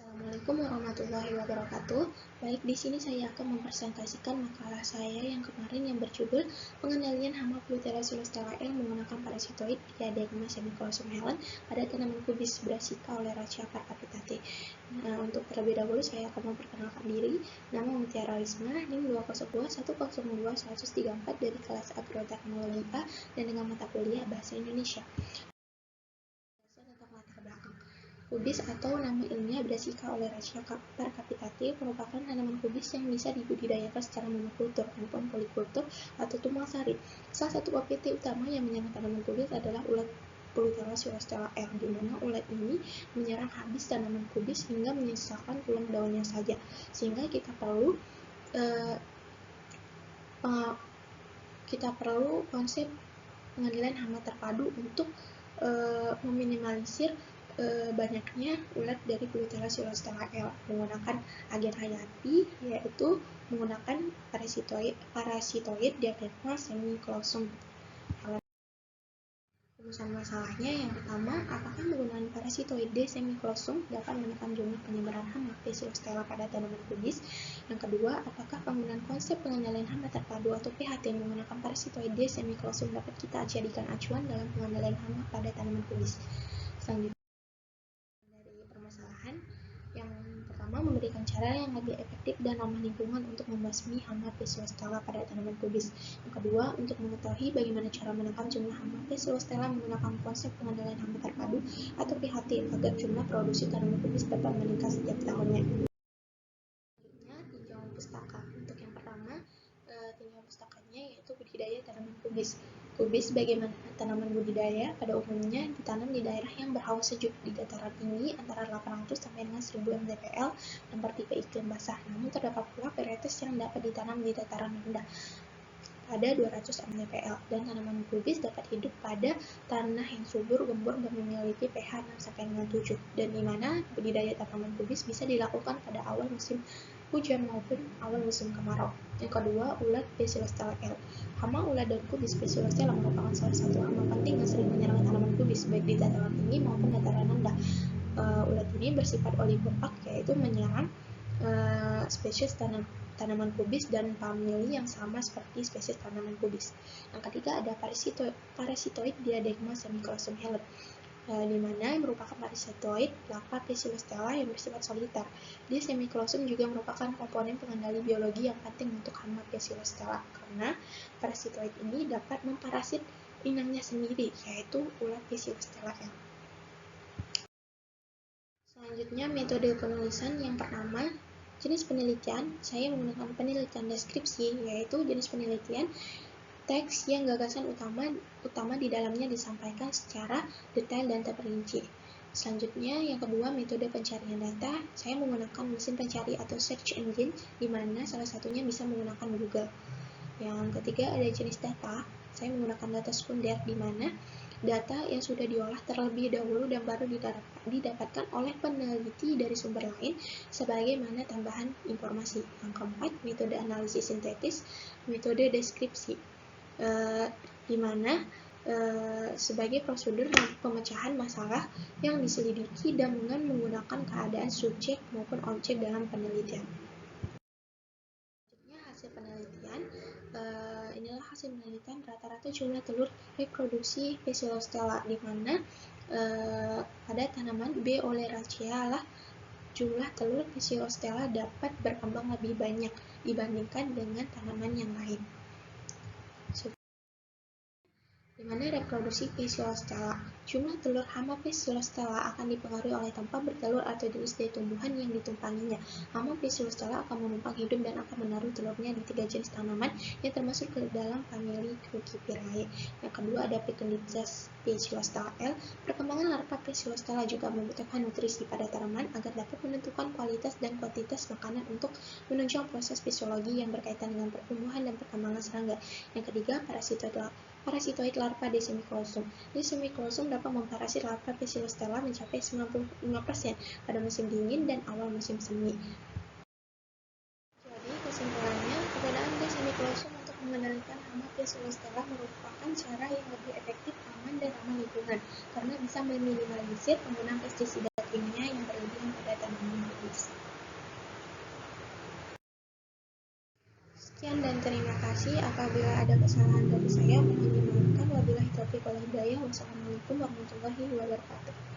Assalamualaikum warahmatullahi wabarakatuh. Baik, di sini saya akan mempresentasikan makalah saya yang kemarin yang berjudul Pengendalian Hama Pluteras Celestella menggunakan parasitoid Diadema semiclossum Helen pada tanaman kubis Brassica oleracea percapitata. Nah, untuk terlebih dahulu saya akan memperkenalkan diri. Nama Mutiara Risma, NIM 202102134 dari kelas Agroteknologi A dan dengan mata kuliah Bahasa Indonesia. Tentang latar belakang. Kubis atau nama ilmiah Brassica oleracea percapitata merupakan tanaman kubis yang bisa dibudidayakan secara monokultur maupun polikultur atau tumpang sari. Salah satu OPT utama yang menyerang tanaman kubis adalah ulat Pluteras celestella R, di mana ulat ini menyerang habis tanaman kubis hingga menyisakan tulang daunnya saja. Sehingga kita perlu konsep pengendalian hama terpadu untuk meminimalisir banyaknya ulat dari Pluteras celestella L menggunakan agen hayati, yaitu menggunakan parasitoid Diadema semiclossum Helen. Rumusan masalahnya yang pertama, apakah menggunakan parasitoid semiclossum dapat menekan jumlah penyebaran hama Celestella pada tanaman kubis? Yang kedua, apakah penggunaan konsep pengendalian hama terpadu atau PHT menggunakan parasitoid semiclossum dapat kita jadikan acuan dalam pengendalian hama pada tanaman kubis? Selanjutnya, permasalahan yang pertama, memberikan cara yang lebih efektif dan ramah lingkungan untuk membasmi hama Celestella pada tanaman kubis. Yang kedua, untuk mengetahui bagaimana cara menekan jumlah hama Celestella menggunakan konsep pengendalian hama terpadu atau PHT agar jumlah produksi tanaman kubis dapat meningkat setiap tahunnya. Selanjutnya, tinjauan pustaka. Untuk yang pertama, tinjauan pustakanya yaitu budidaya tanaman kubis. Kubis bagaimana tanaman budidaya pada umumnya ditanam di daerah yang berhawa sejuk di dataran tinggi antara 800 sampai dengan 1000 mdpl dan bertipe iklim basah. Namun terdapat pula varietas yang dapat ditanam di dataran rendah pada 200 mdpl dan tanaman kubis dapat hidup pada tanah yang subur, gembur dan memiliki pH 6 sampai dengan 7 dan di mana budidaya tanaman kubis bisa dilakukan pada awal musim hujan maupun awal musim kemarau. Yang kedua, ulat Celestella L. Hama ulat dan kubis Celestella merupakan salah satu hama penting yang sering menyerang tanaman kubis baik di dataran tinggi maupun dataran rendah. Ulat ini bersifat oligopak, yaitu menyerang spesies tanaman kubis dan famili yang sama seperti spesies tanaman kubis. Yang ketiga, ada parasitoid Diadema semiclossum Helen, di mana merupakan parasitoid larva Celestella yang bersifat soliter. Di semiclossum juga merupakan komponen pengendali biologi yang penting untuk hama Celestella karena parasitoid ini dapat memparasit inangnya sendiri, yaitu ulat Celestella L. Selanjutnya, metode penulisan. Yang pertama, jenis penelitian. Saya menggunakan penelitian deskripsi, yaitu jenis penelitian teks yang gagasan utama di dalamnya disampaikan secara detail dan terperinci. Selanjutnya, yang kedua, metode pencarian data. Saya menggunakan mesin pencari atau search engine, di mana salah satunya bisa menggunakan Google. Yang ketiga, ada jenis data. Saya menggunakan data sekunder, di mana data yang sudah diolah terlebih dahulu dan baru didapatkan oleh peneliti dari sumber lain sebagaimana tambahan informasi. Yang keempat, metode analisis sintetis, metode deskripsi, di mana sebagai prosedur pemecahan masalah yang diselidiki dan dengan menggunakan keadaan subjek maupun objek dalam penelitian. Selanjutnya, hasil penelitian. Inilah hasil penelitian rata-rata jumlah telur reproduksi Celestella, di mana pada tanaman B. oleracea lah jumlah telur Celestella dapat berkembang lebih banyak dibandingkan dengan tanaman yang lain. Di mana reproduksi Celestella. Jumlah telur hama Celestella akan dipengaruhi oleh tempat bertelur atau jenis dari tumbuhan yang ditumpanginya. Hama Celestella akan menumpang hidup dan akan menaruh telurnya di 3 jenis tanaman yang termasuk ke dalam famili Cruciferae. Yang kedua, ada Pectinides Celestella L. Perkembangan larva Celestella juga membutuhkan nutrisi pada tanaman agar dapat menentukan kualitas dan kuantitas makanan untuk menunjang proses fisiologi yang berkaitan dengan pertumbuhan dan perkembangan serangga. Yang ketiga, parasitoid larva di semiclossum. Di semiclossum dapat memparasit larva Celestella mencapai 95% pada musim dingin dan awal musim semi. Jadi, kesimpulannya, penggunaan semiclossum untuk mengendalikan hama Celestella merupakan cara yang lebih efektif, aman, dan ramah lingkungan karena bisa meminimalisir penggunaan pestisida kimia yang berlebihan pada tanaman. Sekian dan terima kasih. Apabila ada kesalahan dari saya, mohon dimaafkan. Wabillahi taufiq wal hidayah. Wassalamualaikum warahmatullahi wabarakatuh.